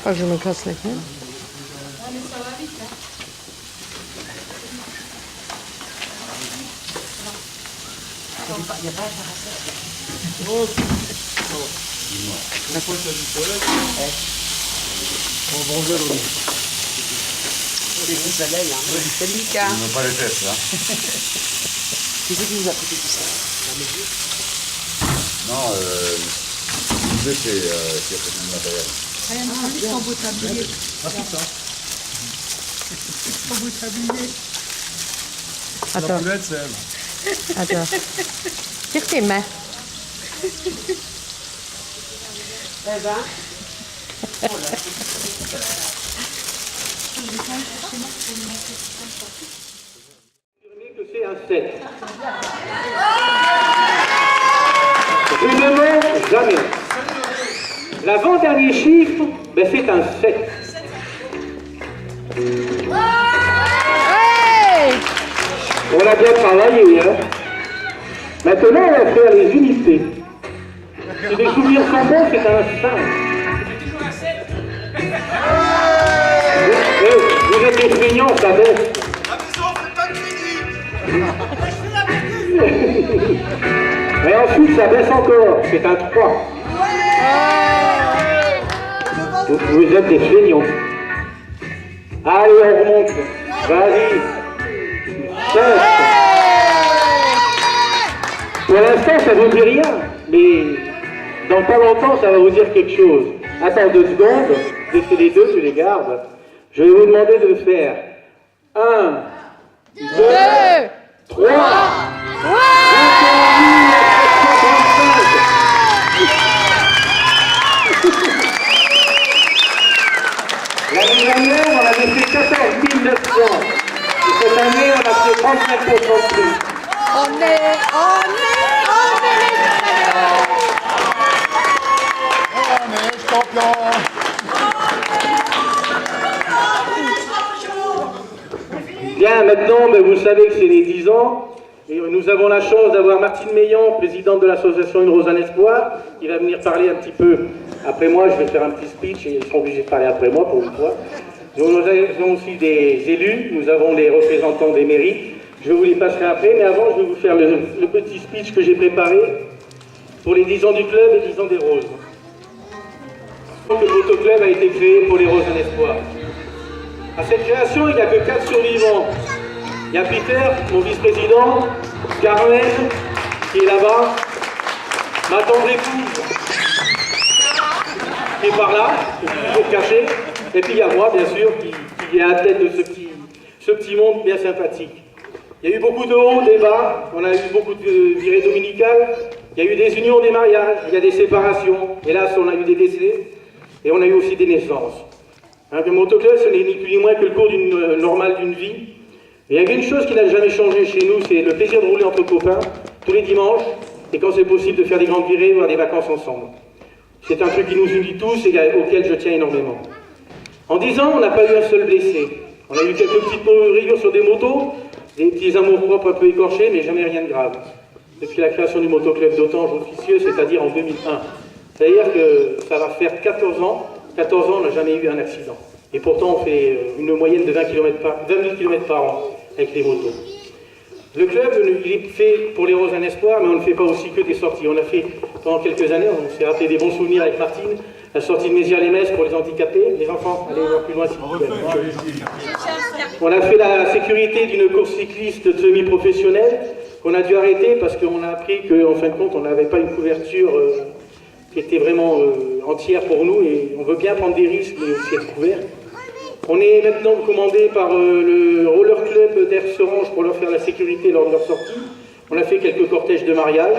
crois que je me casse la gueule. La pointe du soleil. Bonjour. C'est du soleil, hein. C'est Mika. On n'a pas les fesses, là. Qui c'est qui nous a coûté tout ça? Non, c'est qui a fait du matériel. Son beau tablier. Ah, c'est ça. Son beau tablier. La Attends, poulette, c'est elle. attends. Tire tes mains. Eh ben. Que c'est un 7. Je ne mens jamais. L'avant-dernier chiffre, ben c'est un 7. Hey! On a bien travaillé, hein. Maintenant, on va faire les unités. Si les souvenirs sont bons, c'est un 5. Vous êtes des feignants, ça baisse. Et ensuite, ça baisse encore. C'est un 3. Vous êtes des feignants. Allez, on remonte. Vas-y. 7. Pour l'instant, ça ne vous dit rien. Mais dans pas longtemps, ça va vous dire quelque chose. Attends 2 secondes. Dès que les deux, tu les gardes. Je vais vous demander de faire 1, 2, 3. L'année dernière, on avait fait 14 900. Et cette année, on a fait 35% de plus. On est les On est champion. Bien, maintenant, ben, vous savez que c'est les 10 ans. Et nous avons la chance d'avoir Martine Meillan, présidente de l'association Une Rose, un Espoir, qui va venir parler un petit peu après moi. Je vais faire un petit speech et ils seront obligés de parler après moi pour une fois. Nous avons aussi des élus, nous avons les représentants des mairies. Je vous les passerai après, mais avant, je vais vous faire le petit speech que j'ai préparé pour les 10 ans du club et 10 ans des Roses. Le Motoclub a été créé pour les Roses, un Espoir. À cette création, il n'y a que 4 survivants. Il y a Peter, mon vice-président, Carmen, qui est là-bas, ma tendre épouse, qui est par là, qui est toujours cachée, et puis il y a moi, bien sûr, qui est à la tête de ce petit monde bien sympathique. Il y a eu beaucoup de hauts, des bas, on a eu beaucoup de virées dominicales, il y a eu des unions, des mariages, il y a des séparations, hélas, on a eu des décès, et on a eu aussi des naissances. Le motoclub, ce n'est ni plus ni moins que le cours normal d'une vie. Et il y a une chose qui n'a jamais changé chez nous, c'est le plaisir de rouler entre copains, tous les dimanches, et quand c'est possible de faire des grandes virées, voire des vacances ensemble. C'est un truc qui nous unit tous et auquel je tiens énormément. En 10 ans, on n'a pas eu un seul blessé. On a eu quelques petites rayures sur des motos, des petits amours-propres un peu écorchés, mais jamais rien de grave. Depuis la création du motoclub d'Autange officieux, c'est-à-dire en 2001. C'est-à-dire que ça va faire 14 ans. 14 ans, on n'a jamais eu un accident. Et pourtant, on fait une moyenne de 20 000 km par an avec les motos. Le club, il est fait pour les Roses, un Espoir, mais on ne fait pas aussi que des sorties. On a fait, pendant quelques années, on s'est rappelé des bons souvenirs avec Martine, la sortie de Mézières-les-Messes pour les handicapés. Les enfants, allez voir plus loin s'il vous plaît. On a fait la sécurité d'une course cycliste semi-professionnelle qu'on a dû arrêter parce qu'on a appris qu'en fin de compte, on n'avait pas une couverture qui était vraiment entière pour nous et on veut bien prendre des risques mais aussi être couvert. On est maintenant commandé par le Roller Club d'Erserange pour leur faire la sécurité lors de leur sortie. On a fait quelques cortèges de mariage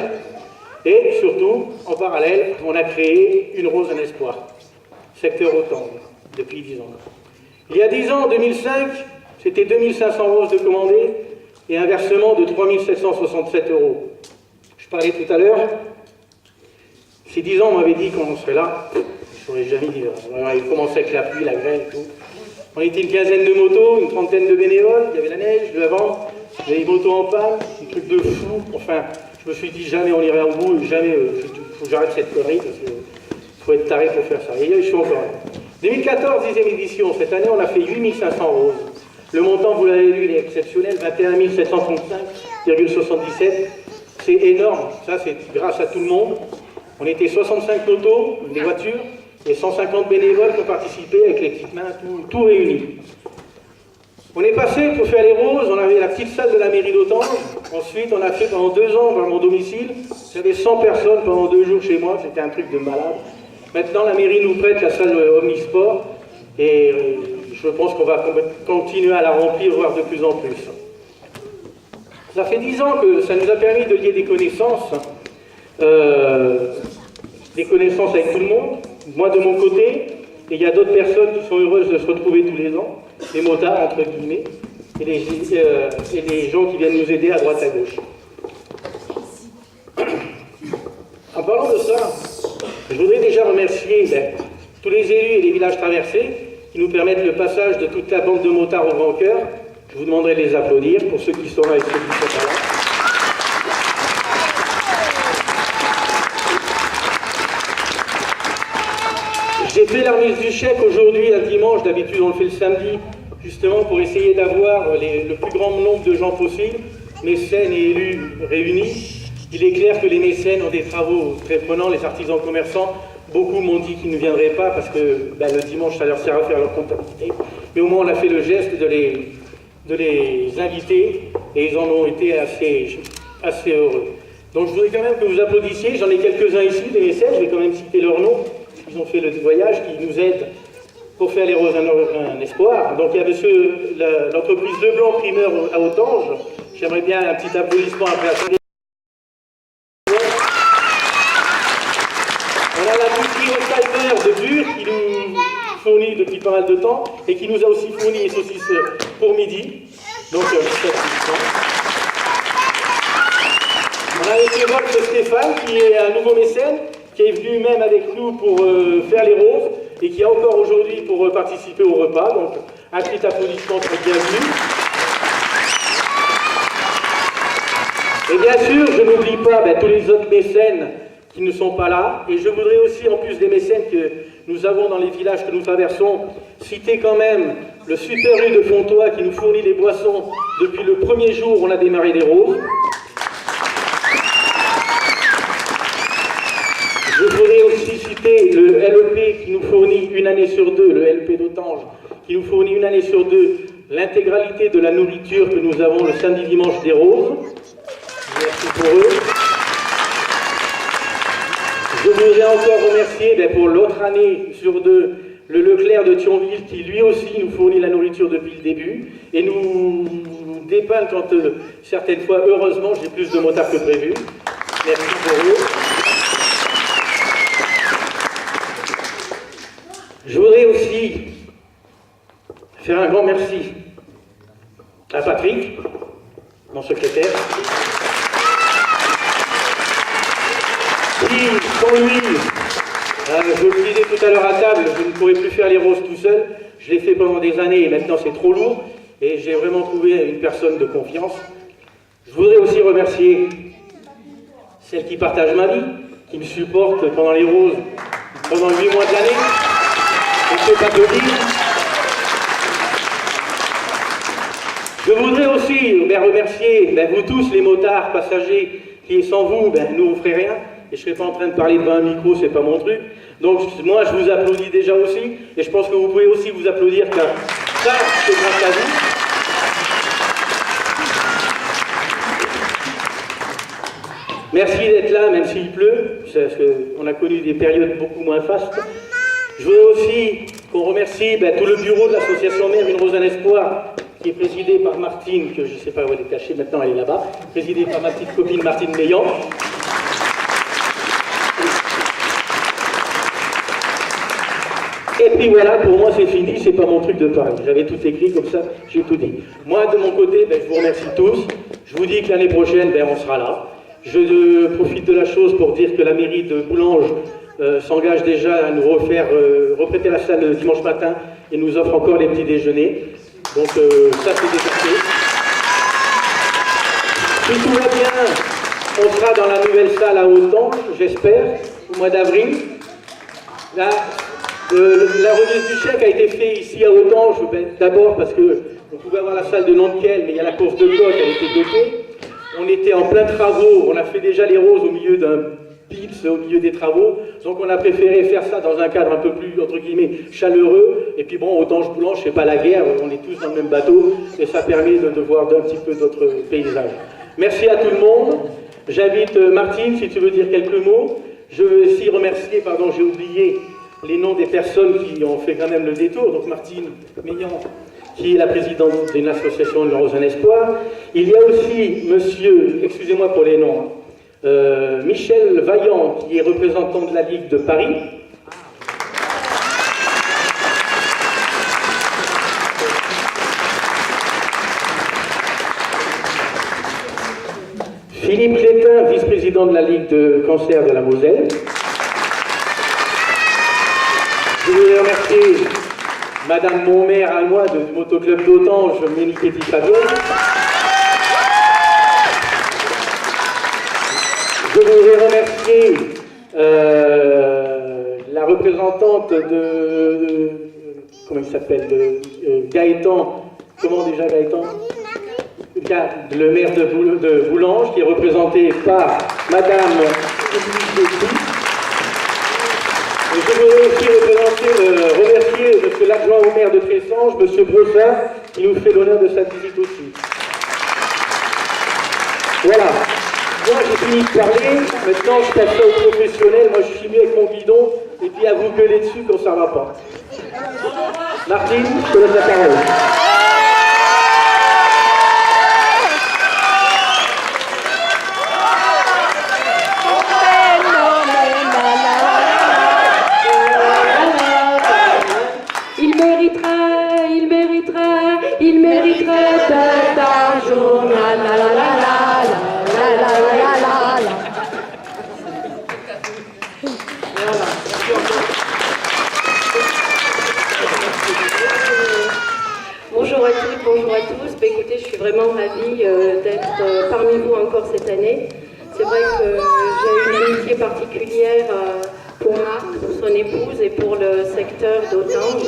et surtout, en parallèle, on a créé Une Rose, un Espoir, secteur Autange, depuis 10 ans. Il y a 10 ans, en 2005, c'était 2500 roses de commandés et un versement de 3767 €. Je parlais tout à l'heure. Ces 10 ans, on m'avait dit qu'on serait là. Je n'aurais jamais dit. Il commençait avec la pluie, la grêle et tout. On était une quinzaine de motos, une trentaine de bénévoles. Il y avait la neige, le vent, il y avait des motos en panne, des trucs de fou. Enfin, je me suis dit jamais on irait au bout, jamais. Il faut que j'arrête cette connerie parce qu'il faut être taré pour faire ça. Et là, je suis encore là. 2014, 10e édition. Cette année, on a fait 8500 roses. Le montant, vous l'avez vu, il est exceptionnel, 21 735,77. C'est énorme. Ça, c'est grâce à tout le monde. On était 65 motos, des voitures, et 150 bénévoles qui ont participé avec les petites mains, tout réuni. On est passé pour faire les roses, on avait la petite salle de la mairie d'Autange. Ensuite, on a fait pendant 2 ans dans mon domicile. J'avais 100 personnes pendant 2 jours chez moi, c'était un truc de malade. Maintenant, la mairie nous prête la salle Omnisport et je pense qu'on va continuer à la remplir, voire de plus en plus. Ça fait 10 ans que ça nous a permis de lier des connaissances avec tout le monde. Moi, de mon côté, et il y a d'autres personnes qui sont heureuses de se retrouver tous les ans, les motards, entre guillemets, et les gens qui viennent nous aider à droite à gauche. En parlant de ça, je voudrais déjà remercier tous les élus et les villages traversés qui nous permettent le passage de toute la bande de motards au Grand Cœur. Je vous demanderai de les applaudir pour ceux qui sont là et ceux qui ne sont pas là. J'ai fait la remise du chèque aujourd'hui, un dimanche, d'habitude on le fait le samedi, justement pour essayer d'avoir le plus grand nombre de gens possible, mécènes et élus réunis. Il est clair que les mécènes ont des travaux très prenants, les artisans commerçants, beaucoup m'ont dit qu'ils ne viendraient pas parce que le dimanche ça leur sert à faire leur comptabilité, mais au moins on a fait le geste de les inviter et ils en ont été assez heureux. Donc je voudrais quand même que vous applaudissiez, j'en ai quelques-uns ici, des mécènes, je vais quand même citer leur nom. Ils ont fait le voyage, qui nous aident pour faire les roses un espoir. Donc il y a l'entreprise Leblanc Primeur à Autange. J'aimerais bien un petit applaudissement après. On a la boutique Recycler de Bure qui nous fournit depuis pas mal de temps et qui nous a aussi fourni les saucisses pour midi. Donc on a M. Wolf Stéphane qui est un nouveau mécène, qui est venu même avec nous pour faire les roses et qui est encore aujourd'hui pour participer au repas. Donc, un petit applaudissement pour bienvenue. Et bien sûr, je n'oublie pas tous les autres mécènes qui ne sont pas là. Et je voudrais aussi, en plus des mécènes que nous avons dans les villages que nous traversons, citer quand même le Super U de Fontois qui nous fournit les boissons depuis le premier jour où on a démarré les roses. Je voudrais aussi citer le LEP qui nous fournit une année sur deux, le LEP d'Autange, qui nous fournit une année sur deux l'intégralité de la nourriture que nous avons le samedi dimanche des roses. Merci pour eux. Je voudrais encore remercier pour l'autre année sur deux le Leclerc de Thionville qui lui aussi nous fournit la nourriture depuis le début et nous dépeint quand certaines fois, heureusement, j'ai plus de motards que prévu. Merci pour eux. Je voudrais aussi faire un grand merci à Patrick, mon secrétaire, qui, sans lui, je vous le disais tout à l'heure à table, je ne pourrais plus faire les roses tout seul. Je l'ai fait pendant des années et maintenant c'est trop lourd. Et j'ai vraiment trouvé une personne de confiance. Je voudrais aussi remercier celle qui partage ma vie, qui me supporte pendant les roses, pendant 8 mois de l'année. Je ne sais pas te dire. Je voudrais aussi remercier vous tous, les motards, passagers, qui sans vous, nous on ne ferait rien. Et je ne serais pas en train de parler devant un micro, c'est pas mon truc. Donc moi je vous applaudis déjà aussi, et je pense que vous pouvez aussi vous applaudir car ça c'est grâce à vous. Merci d'être là, même s'il pleut, parce qu'on a connu des périodes beaucoup moins fastes. Je voudrais aussi qu'on remercie tout le bureau de l'association Mère Une Rose un Espoir, qui est présidée par Martine, que je ne sais pas où elle est cachée, maintenant elle est là-bas, présidée par ma petite copine Martine Meillan. Et puis voilà, pour moi c'est fini, c'est pas mon truc de parler. J'avais tout écrit comme ça, j'ai tout dit. Moi de mon côté, je vous remercie tous. Je vous dis que l'année prochaine, on sera là. Je profite de la chose pour dire que la mairie de Boulanges s'engage déjà à nous reprêter la salle dimanche matin et nous offre encore les petits déjeuners. Donc ça c'est détecté. Si tout va bien, on sera dans la nouvelle salle à Autange, j'espère, au mois d'avril. Là, La remise du chèque a été faite ici à Autange, d'abord parce que on pouvait avoir la salle de Nantel, mais il y a la course de coq, elle était dopée. On était en plein travaux, on a fait déjà les roses au milieu d'un pips, au milieu des travaux, donc on a préféré faire ça dans un cadre un peu plus, entre guillemets, chaleureux. Et puis bon, Autange-Boulange, c'est pas la guerre, on est tous dans le même bateau, et ça permet de voir un petit peu d'autres paysages. Merci à tout le monde. J'invite Martine, si tu veux dire quelques mots. Je veux aussi remercier, pardon, j'ai oublié les noms des personnes qui ont fait quand même le détour. Donc Martine Meillan, qui est la présidente d'une association de Rose en Espoir. Il y a aussi monsieur, excusez-moi pour les noms, Michel Vaillant, qui est représentant de la Ligue de Paris. Philippe Létin, vice-président de la Ligue de cancer de la Moselle. Je voudrais remercier Madame Montmère à moi du motoclub d'Autange, Ménique et Fabienne. Je voudrais remercier la représentante de comment il s'appelle, Gaëtan. Comment déjà Gaëtan? Le maire de Boulange, qui est représenté par Madame et je voudrais aussi remercier monsieur l'adjoint au maire de Tressange, monsieur Brossard, qui nous fait l'honneur de sa visite aussi. Voilà. Moi j'ai fini de parler, maintenant je passe au professionnel, moi je suis mis avec mon bidon, et puis à vous gueuler dessus quand ça va pas. Martine, je te laisse la parole. Il mériterait d'être un journal, la la la la la la la la la. Bonjour à toutes, bonjour à tous. Écoutez, je suis vraiment ravie d'être parmi vous encore cette année. C'est vrai que j'ai une amitié particulière pour Marc, pour son épouse et pour le secteur d'Autange,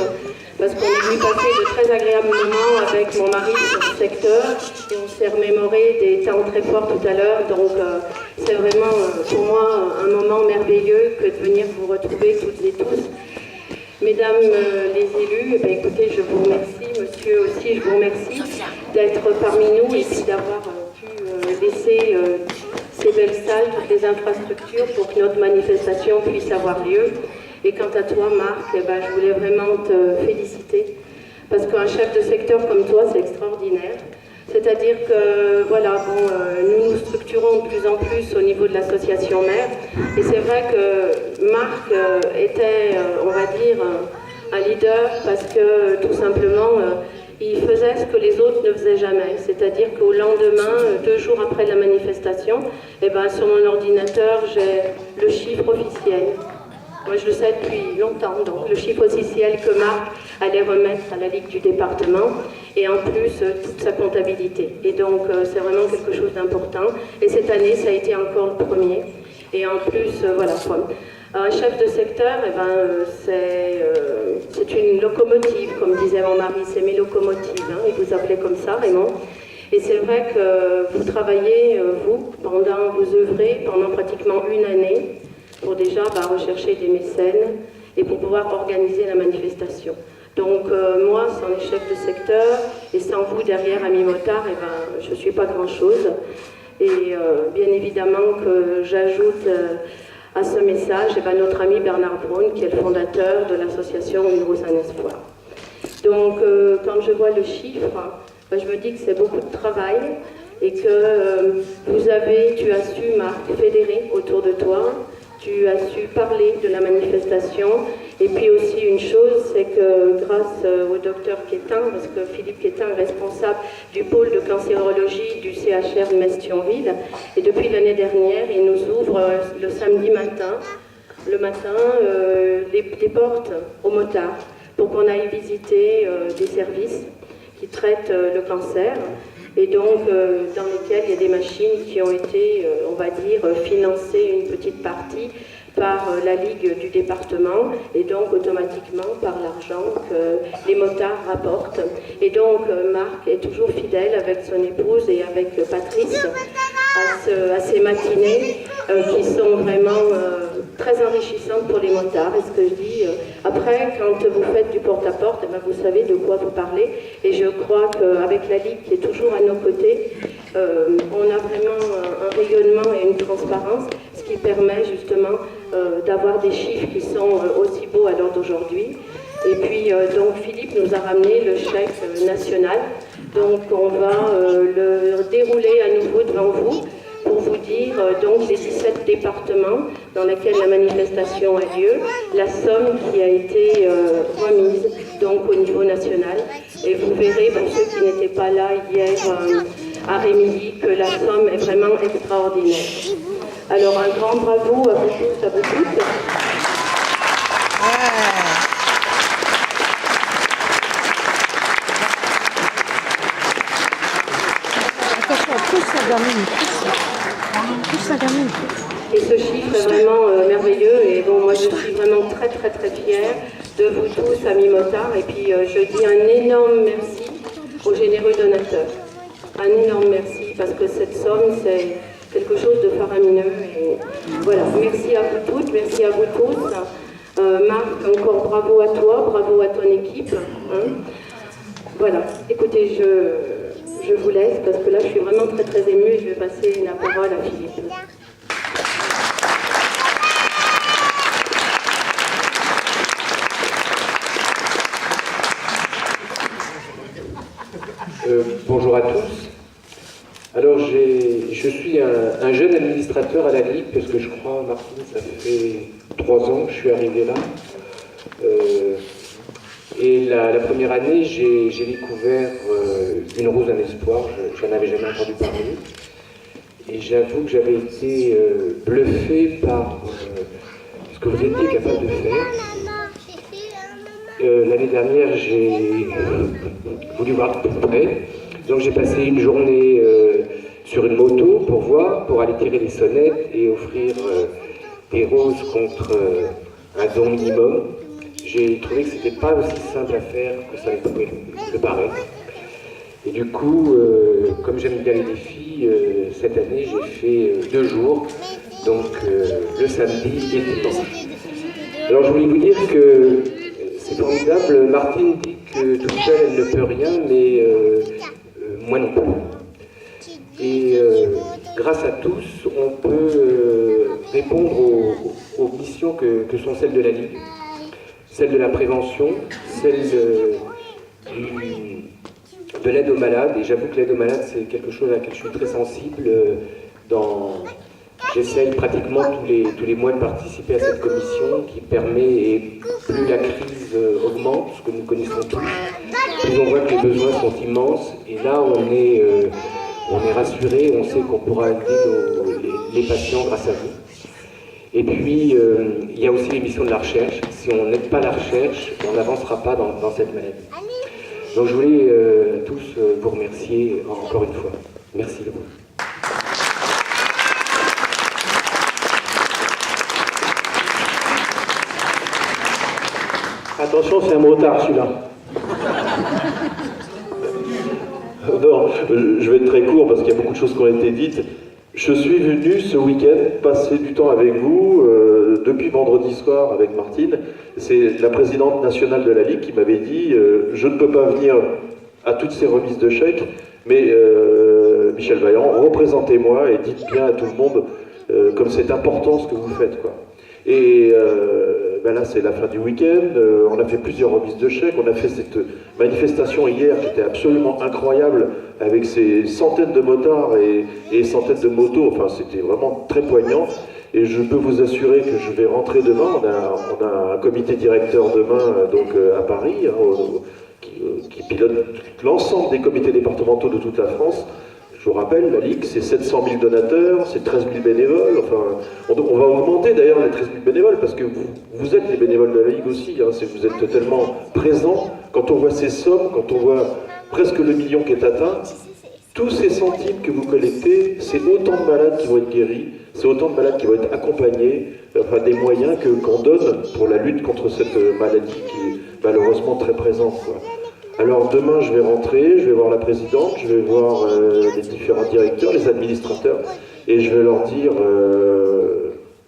parce qu'on est venu passer de très agréables moments avec mon mari sur ce secteur et on s'est remémoré des temps très forts tout à l'heure. Donc c'est vraiment pour moi un moment merveilleux que de venir vous retrouver toutes et tous. Mesdames les élus, eh bien, écoutez, je vous remercie, monsieur aussi, je vous remercie d'être parmi nous et puis d'avoir pu laisser ces belles salles, toutes les infrastructures pour que notre manifestation puisse avoir lieu. Et quant à toi, Marc, eh ben, je voulais vraiment te féliciter parce qu'un chef de secteur comme toi, c'est extraordinaire. C'est-à-dire que, voilà, bon, nous nous structurons de plus en plus au niveau de l'association mère. Et c'est vrai que Marc était, on va dire, un leader parce que, tout simplement, il faisait ce que les autres ne faisaient jamais. C'est-à-dire qu'au lendemain, 2 jours après la manifestation, eh ben, sur mon ordinateur, j'ai le chiffre officiel. Moi, je le sais depuis longtemps, donc le chiffre officiel que Marc allait remettre à la Ligue du département et en plus toute sa comptabilité. Et donc, c'est vraiment quelque chose d'important. Et cette année, ça a été encore le premier. Et en plus, voilà quoi. Un chef de secteur, eh ben, c'est une locomotive, comme disait mon mari, c'est mes locomotives, hein, et vous appelez comme ça, Raymond. Et c'est vrai que vous travaillez, vous œuvrez pendant pratiquement 1 année pour déjà rechercher des mécènes et pour pouvoir organiser la manifestation. Donc moi, sans les chefs de secteur et sans vous derrière, Amis Motards, eh ben, je ne suis pas grand-chose. Et bien évidemment que j'ajoute à ce message notre ami Bernard Braun, qui est le fondateur de l'association Une Rose un Espoir. Donc quand je vois le chiffre, je me dis que c'est beaucoup de travail et que tu as su, Marc, fédérer autour de toi. Tu as su parler de la manifestation. Et puis aussi une chose, c'est que grâce au docteur Quétin, parce que Philippe Quétin est responsable du pôle de cancérologie du CHR de Metz-Thionville, et depuis l'année dernière, il nous ouvre le samedi matin, les portes aux motards, pour qu'on aille visiter des services qui traitent le cancer. Et donc dans lesquels il y a des machines qui ont été, on va dire, financées une petite partie par la Ligue du département et donc automatiquement par l'argent que les motards rapportent. Et donc Marc est toujours fidèle avec son épouse et avec Patrice à ces matinées qui sont vraiment très enrichissantes pour les motards. Et ce que je dis, après, quand vous faites du porte-à-porte, vous savez de quoi vous parlez. Et je crois qu'avec la Ligue qui est toujours à nos côtés, on a vraiment un rayonnement et une transparence, ce qui permet justement d'avoir des chiffres qui sont aussi beaux à l'heure d'aujourd'hui. Et puis, donc, Philippe nous a ramené le chèque national. Donc, on va le dérouler à nouveau devant vous pour vous dire donc les 17 départements dans lesquels la manifestation a lieu, la somme qui a été remise donc au niveau national. Et vous verrez, pour ceux qui n'étaient pas là hier à Rémilly, que la somme est vraiment extraordinaire. Alors, un grand bravo à vous tous, à vous toutes. Pousse la gamine. Et ce chiffre est vraiment merveilleux. Et bon, moi, je suis vraiment très, très, très fière de vous tous, amis motards. Et puis, je dis un énorme merci aux généreux donateurs. Un énorme merci, parce que cette somme, c'est quelque chose de faramineux. Et voilà, merci à vous toutes, merci à vous tous. Marc, encore bravo à toi, bravo à ton équipe. Hein. Voilà, écoutez, je vous laisse, parce que là, je suis vraiment très, très émue et je vais passer la parole à Philippe. Bonjour à tous. Alors, je suis un jeune administrateur à la Ligue, parce que je crois, Martine, ça fait 3 ans que je suis arrivé là. Et la première année, j'ai découvert une rose d'un espoir, je n'en avais jamais entendu parler. Et j'avoue que j'avais été bluffé par ce que vous étiez capable de faire. L'année dernière, j'ai voulu voir de près. Donc j'ai passé une journée sur une moto pour voir, pour aller tirer les sonnettes et offrir des roses contre un don minimum. J'ai trouvé que c'était pas aussi simple à faire que ça pouvait le paraître. Et du coup, comme j'aime bien les défis, cette année j'ai fait 2 jours, donc le samedi et le dimanche. Alors je voulais vous dire que c'est formidable, Martine dit que toute seule elle ne peut rien, mais moi non plus. Et grâce à tous, on peut répondre aux missions que sont celles de la Ligue. Celle de la prévention, celle de l'aide aux malades. Et j'avoue que l'aide aux malades, c'est quelque chose à laquelle je suis très sensible. J'essaye pratiquement tous les mois de participer à cette commission qui permet, et plus la crise augmente, ce que nous connaissons tous, plus on voit que les besoins sont immenses. Et là, on est rassuré, on sait qu'on pourra aider les patients grâce à vous. Et puis, il y a aussi les missions de la recherche. Si on n'aide pas la recherche, on n'avancera pas dans cette maladie. Donc je voulais tous vous remercier encore une fois. Merci de vous. Attention, c'est un motard celui-là. Non, je vais être très court parce qu'il y a beaucoup de choses qui ont été dites. Je suis venu ce week-end passer du temps avec vous depuis vendredi soir avec Martine. C'est la présidente nationale de la Ligue qui m'avait dit je ne peux pas venir à toutes ces remises de chèques, mais Michel Vaillant, représentez-moi et dites bien à tout le monde comme c'est important ce que vous faites, quoi. Et ben là, c'est la fin du week-end. On a fait plusieurs remises de chèques. On a fait cette manifestation hier qui était absolument incroyable avec ces centaines de motards et centaines de motos. Enfin, c'était vraiment très poignant. Et je peux vous assurer que je vais rentrer demain. On a un comité directeur demain donc à Paris qui pilote l'ensemble des comités départementaux de toute la France. Je vous rappelle, la Ligue, c'est 700 000 donateurs, c'est 13 000 bénévoles. Enfin, on va augmenter d'ailleurs les 13 000 bénévoles parce que vous êtes les bénévoles de la Ligue aussi. Hein, vous êtes tellement présents. Quand on voit ces sommes, quand on voit presque le million qui est atteint, tous ces centimes que vous collectez, c'est autant de malades qui vont être guéris, c'est autant de malades qui vont être accompagnés, enfin des moyens qu'on donne pour la lutte contre cette maladie qui est malheureusement très présente, quoi. Alors demain, je vais rentrer, je vais voir la présidente, je vais voir les différents directeurs, les administrateurs, et je vais leur dire,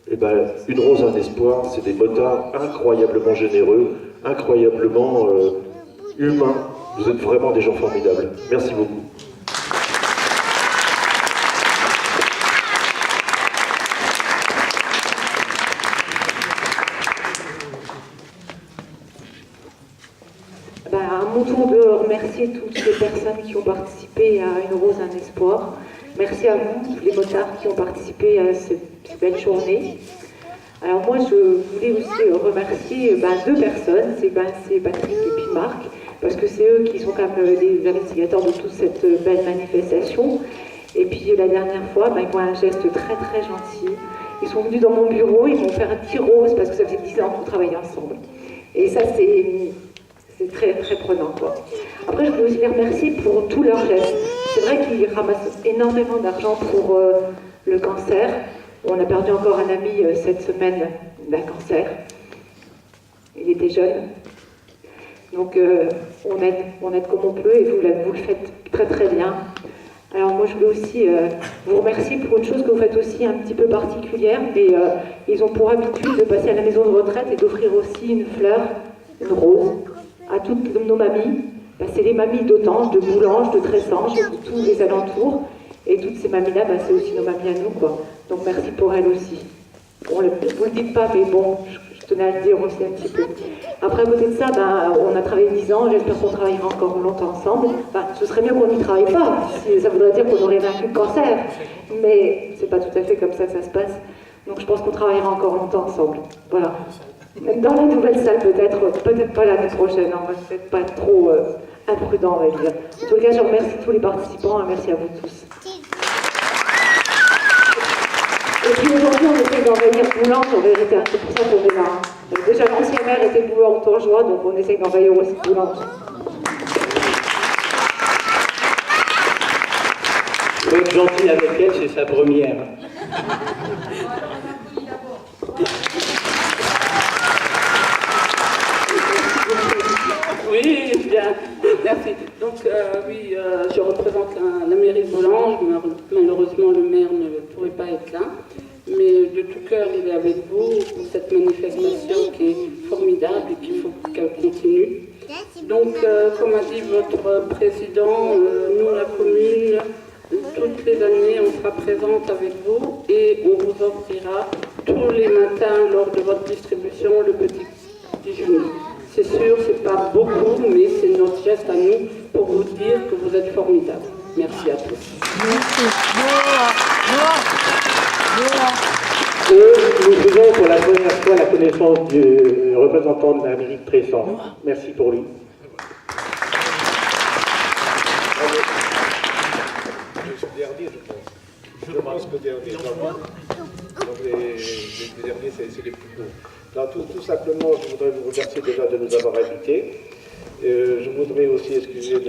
eh ben, une rose, un espoir, c'est des motards incroyablement généreux, incroyablement humains. Vous êtes vraiment des gens formidables. Merci beaucoup. À mon tour de remercier toutes les personnes qui ont participé à Une rose, un espoir. Merci à vous, tous les motards qui ont participé à cette belle journée. Alors moi, je voulais aussi remercier deux personnes, c'est Patrick et puis Marc, parce que c'est eux qui sont quand même les investigateurs de toute cette belle manifestation. Et puis la dernière fois, ils m'ont un geste très très gentil. Ils sont venus dans mon bureau, ils m'ont fait un petit rose parce que ça faisait 10 ans qu'on travaillait ensemble. Et ça, c'est très très prenant, quoi. Après, je voulais aussi les remercier pour tous leurs gestes. C'est vrai qu'ils ramassent énormément d'argent pour le cancer. On a perdu encore un ami cette semaine d'un cancer. Il était jeune. Donc on aide comme on peut et vous le faites très très bien. Alors moi je voulais aussi vous remercier pour une chose que vous faites aussi un petit peu particulière, mais ils ont pour habitude de passer à la maison de retraite et d'offrir aussi une fleur, une rose, à toutes nos mamies. C'est les mamies d'Autange, de Boulange, de Tressange, de tous les alentours. Et toutes ces mamies-là, c'est aussi nos mamies à nous, quoi. Donc merci pour elles aussi. Vous ne le dites pas, mais bon, je tenais à le dire aussi un petit peu. Après, à côté de ça, on a travaillé 10 ans, j'espère qu'on travaillera encore longtemps ensemble. Ce serait mieux qu'on n'y travaille pas, ça voudrait dire qu'on aurait vaincu le cancer. Mais c'est pas tout à fait comme ça que ça se passe. Donc je pense qu'on travaillera encore longtemps ensemble. Voilà. Dans la nouvelle salle peut-être pas l'année prochaine, on va peut-être pas être trop imprudent, on va dire. En tout cas, je remercie tous les participants et merci à vous tous. Et puis aujourd'hui, on essaie d'envahir Boulange, en vérité, c'est pour ça qu'on est là. Donc, déjà, l'ancien maire était Boulange-Tourgeois, donc on essaie d'envahir aussi Boulange. Faut être gentil avec elle, c'est sa première. Oui, bien, merci. Donc oui, je représente la mairie de Boulange. Malheureusement, le maire ne pourrait pas être là. Mais de tout cœur, il est avec vous pour cette manifestation qui est formidable et qu'il faut qu'elle continue. Donc, comme a dit votre président, nous, la commune, toutes les années, on sera présente avec vous et on vous offrira tous les matins lors de votre distribution le petit déjeuner. C'est sûr, c'est pas beaucoup, mais c'est notre geste à nous pour vous dire que vous êtes formidables. Merci à tous. Merci. Nous faisons pour la première fois la connaissance du représentant de la mairie de Tressange. Merci pour lui. Je suis dernier, je pense. Je pense que dernier. Donc les derniers, c'est les plus beaux. Non, tout simplement, je voudrais vous remercier déjà de nous avoir invités. Je voudrais aussi excuser M.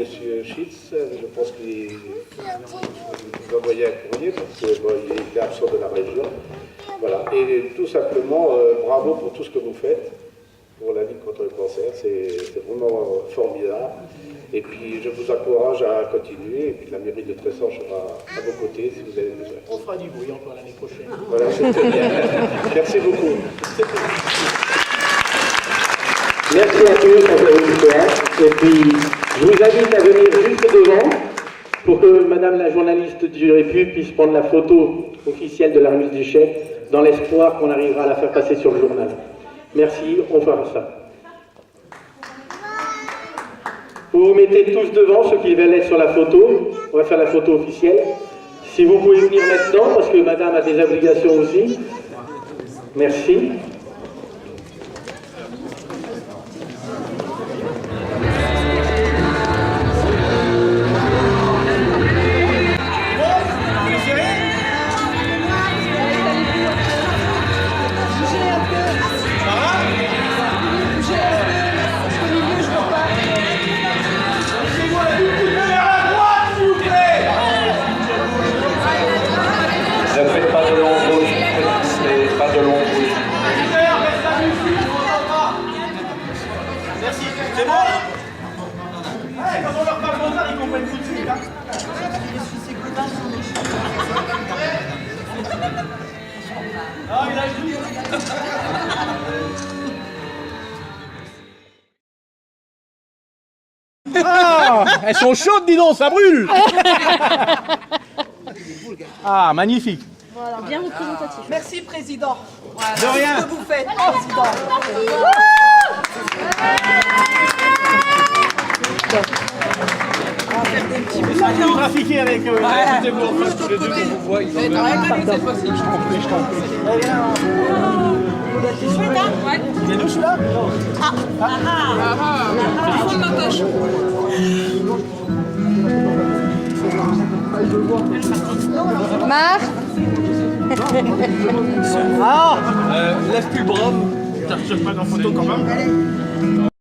Schitz. Je pense qu'il nous a envoyé un courrier parce qu'il est absent de la région. Voilà. Et tout simplement, bravo pour tout ce que vous faites pour la lutte contre le cancer. C'est vraiment formidable. Et puis, je vous encourage à continuer. Et puis, la mairie de Tressange sera à vos côtés si vous avez besoin. On fera du bruit encore l'année prochaine. Voilà, c'est très bien. Merci beaucoup. Merci à tous, encore une fois. Et puis, je vous invite à venir juste devant pour que Madame la journaliste du Répu puisse prendre la photo officielle de la remise du chèque dans l'espoir qu'on arrivera à la faire passer sur le journal. Merci, on fera ça. Vous vous mettez tous devant, ceux qui veulent être sur la photo. On va faire la photo officielle. Si vous pouvez venir maintenant, parce que Madame a des obligations aussi. Merci. Vers la droite, s'il vous plaît. quand on leur parle Mozart, ils comprennent tout de suite. Hein. Ah, il a joué. Ah, elles sont chaudes, dis donc, ça brûle. Ah, magnifique. Bien représentatif. Merci, Président. De rien. Ce que vous faites, Président. Ça, je vais trafiquer avec écoutez-vous, en fait, tous les deux qu'on vous voit. Ils ont cette fois-ci. Je t'en prie, je t'en prie. C'est nous, celui-là? Marc. Ah, lève plus le bras. Je te retire pas dans photo quand même.